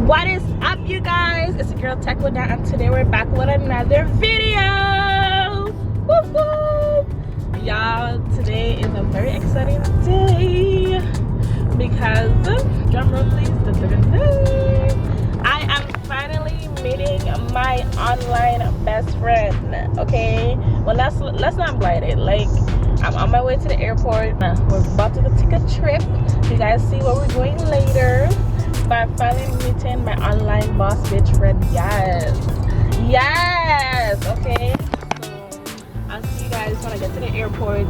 What is up, you guys? It's your girl Tech with that, and today we're back with another video. Woo woo! Y'all, today is a very exciting day because, drum roll please, I am finally meeting my online best friend. Okay, well let's not blind it. Like, I'm on my way to the airport. We're about to take a trip. You guys see what we're doing later. But I'm finally meeting my online boss bitch friend. Yes, okay, so I'll see you guys when I get to the airport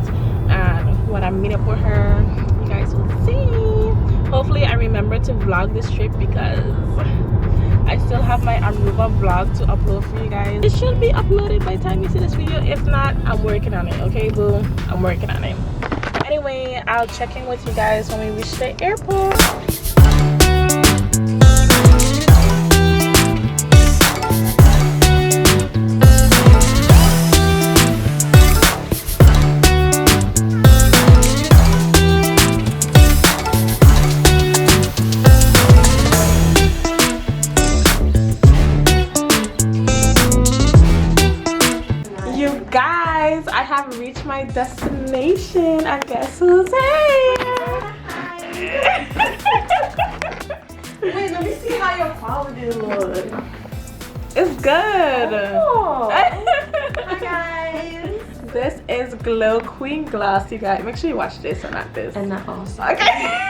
and when I meet up with her. You guys will see. Hopefully I remember to vlog this trip because I still have my Aruba vlog to upload for you guys. It should be uploaded by the time you see this video. If not, I'm working on it. Okay, boo, I'm working on it. Anyway, I'll check in with you guys when we reach the airport. I have reached my destination. I guess who's here? Wait, let me see how your quality looks. It's good. Oh. Hi guys. This is Glow Queen Gloss, you guys. Make sure you watch this and not this. And not also. Okay.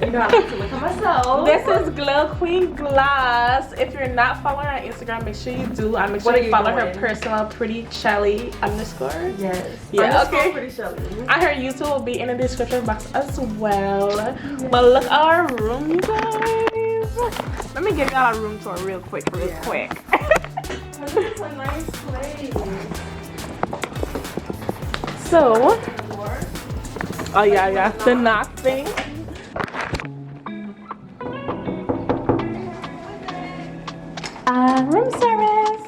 You know I like to look at myself. This is Glow Queen Gloss. If you're not following her on Instagram, make sure you do. And make sure you follow her personal Pretty Shelly _ Yes. Yeah, okay. Pretty Shelly. And her YouTube will be in the description box as well. Yes. But look at our room, you guys. Let me give y'all a room tour real quick. This is a nice place. So, oh yeah, the knock thing. Room service.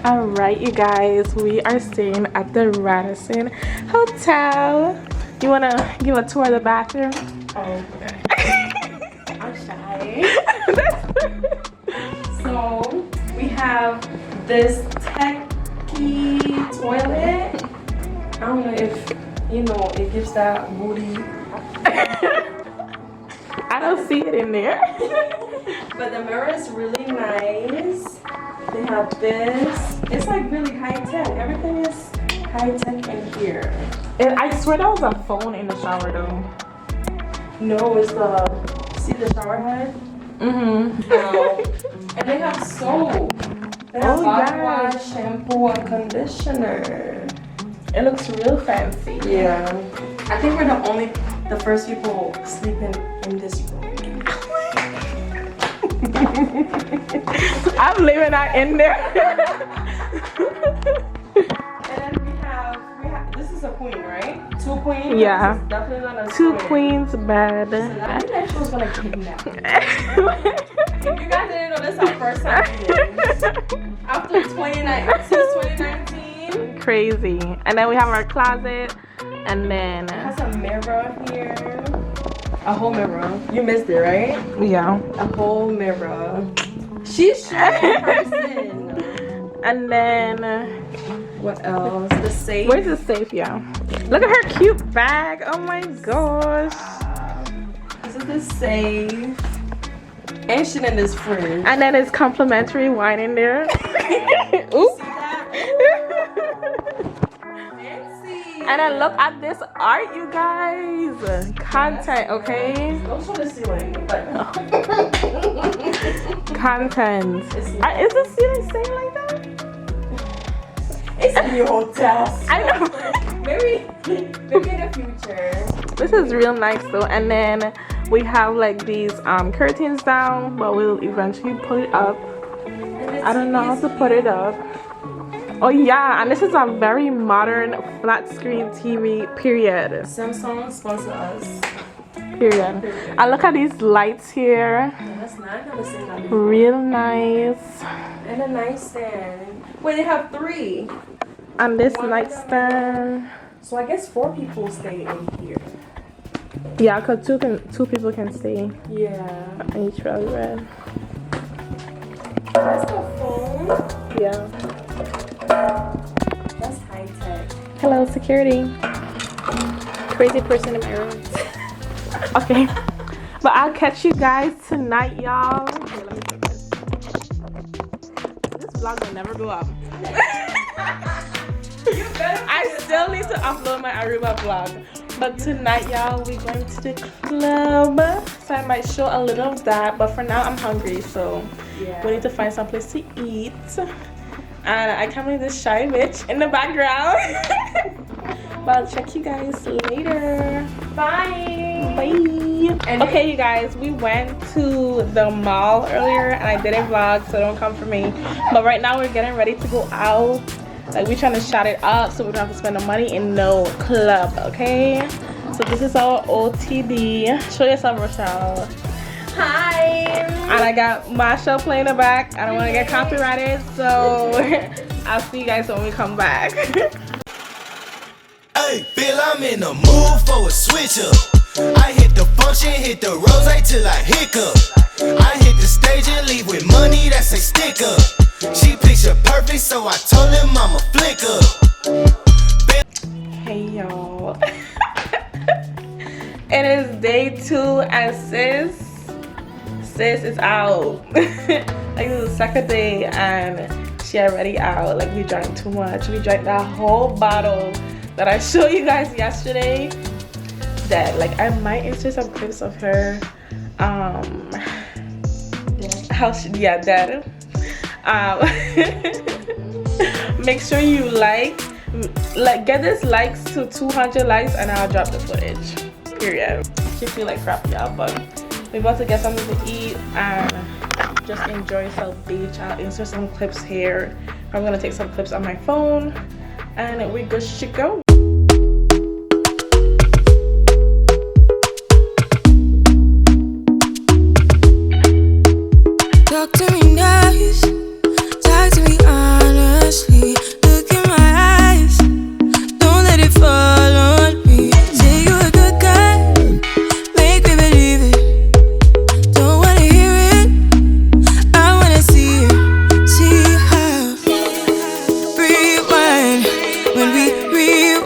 All right, you guys, we are staying at the Radisson Hotel. You wanna give a tour of the bathroom? Oh, okay. I'm shy. So we have this techie toilet. I don't know if you know it gives that booty. I don't see it in there. But the mirror is really nice. They have this. It's like really high tech. Everything is high tech in here. And I swear that was a phone in the shower though. No, it's the, see the shower head? And they have soap. They have body wash, shampoo, and conditioner. It looks real fancy. Yeah. I think we're the first people sleeping in this room. I'm leaving her in there. And then we have, this is a queen, right? 2 queens? Yeah. This is definitely not a 2 queens bed. So I think she was gonna kidnap me. If you guys didn't know, this is our first time meeting. After 2019. Crazy. And then we have our closet. And then it has a mirror here. A whole mirror. You missed it, right? Yeah. A whole mirror. She's short in person. And then what else? The safe. Where's the safe, y'all? Look at her cute bag. Oh my gosh. This is the safe. And shit in this fridge. And then it's complimentary wine in there. Ooh. And then look at this art, you guys. Content, okay? Don't show the ceiling, but content. Is the ceiling staying like that? It's a new hotel. So I know. Maybe in the future. This is real nice though. And then we have like these curtains down, but we'll eventually put it up. I don't know how to put it up. Oh yeah, and this is a very modern flat screen TV, period. Samsung sponsor us. Period. And look at these lights here. Yeah, that's nice. I've never seen that before. Real nice. And a nightstand. Wait, they have 3. And this nightstand. So I guess 4 people stay in here. Yeah, cause two people can stay Yeah. in each rally red. That's the phone. Yeah. That's high tech. Hello, security. Crazy person in my room. Okay. But I'll catch you guys tonight, y'all. Here, let me check this. This vlog will never go up. I still need to upload my Aruba vlog. But tonight, y'all, we're going to the club. So I might show a little of that. But for now, I'm hungry. So we need to find some place to eat. And I can't believe this shy bitch in the background. But I'll check you guys later. Bye. Bye. Okay, you guys, we went to the mall earlier and I didn't vlog, so don't come for me. But right now we're getting ready to go out. Like, we're trying to shut it up so we don't have to spend the money in no club, okay? So this is our OTD. Show yourself, Rochelle. Hi. And I got Masha playing in the back. I don't want to get copyrighted, so I'll see you guys when we come back. Hey, Bill, I'm in the mood for a switch up. I hit the function, hit the rose till I hiccup. I hit the stage and leave with money that's a stick up. She picture perfect, so I told him I'm a flick up. Hey, y'all. It is day 2 and sis is out. Like, this is the second day and she already out. Like, we drank too much. We drank that whole bottle that I showed you guys yesterday. That, like, I might insert some clips of her how she, yeah, that make sure you like get this likes to 200 likes and I'll drop the footage, period. She feel like crap, y'all, but we're about to get something to eat and just enjoy yourself, beach. I'll insert some clips here. I'm gonna take some clips on my phone and we're good to go. Talk to me nice, talk to me honestly. Look in my eyes, don't let it fall on me. Say you're a good guy, make me believe it. Don't wanna hear it, I wanna see it. See how rewind when we rewind.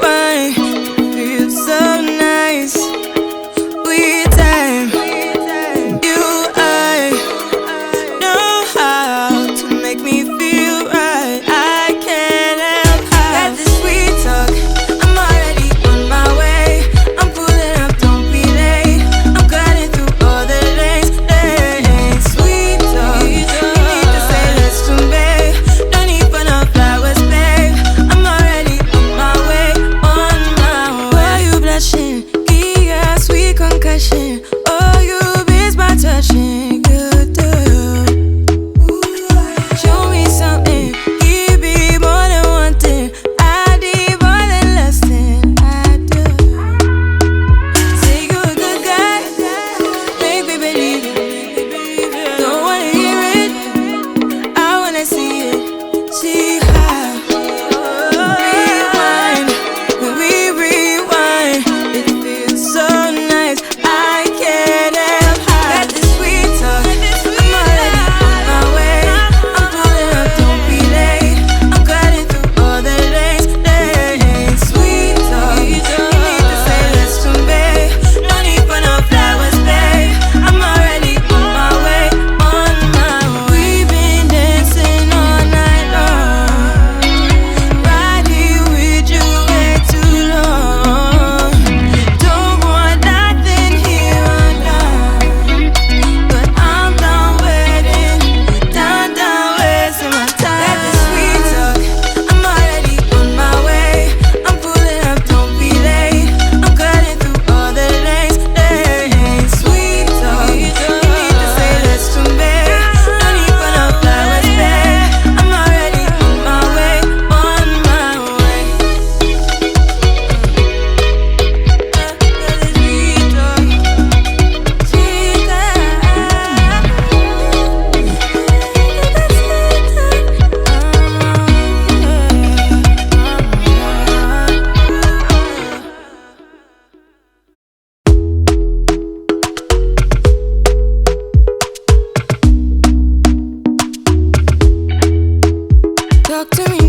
talk to me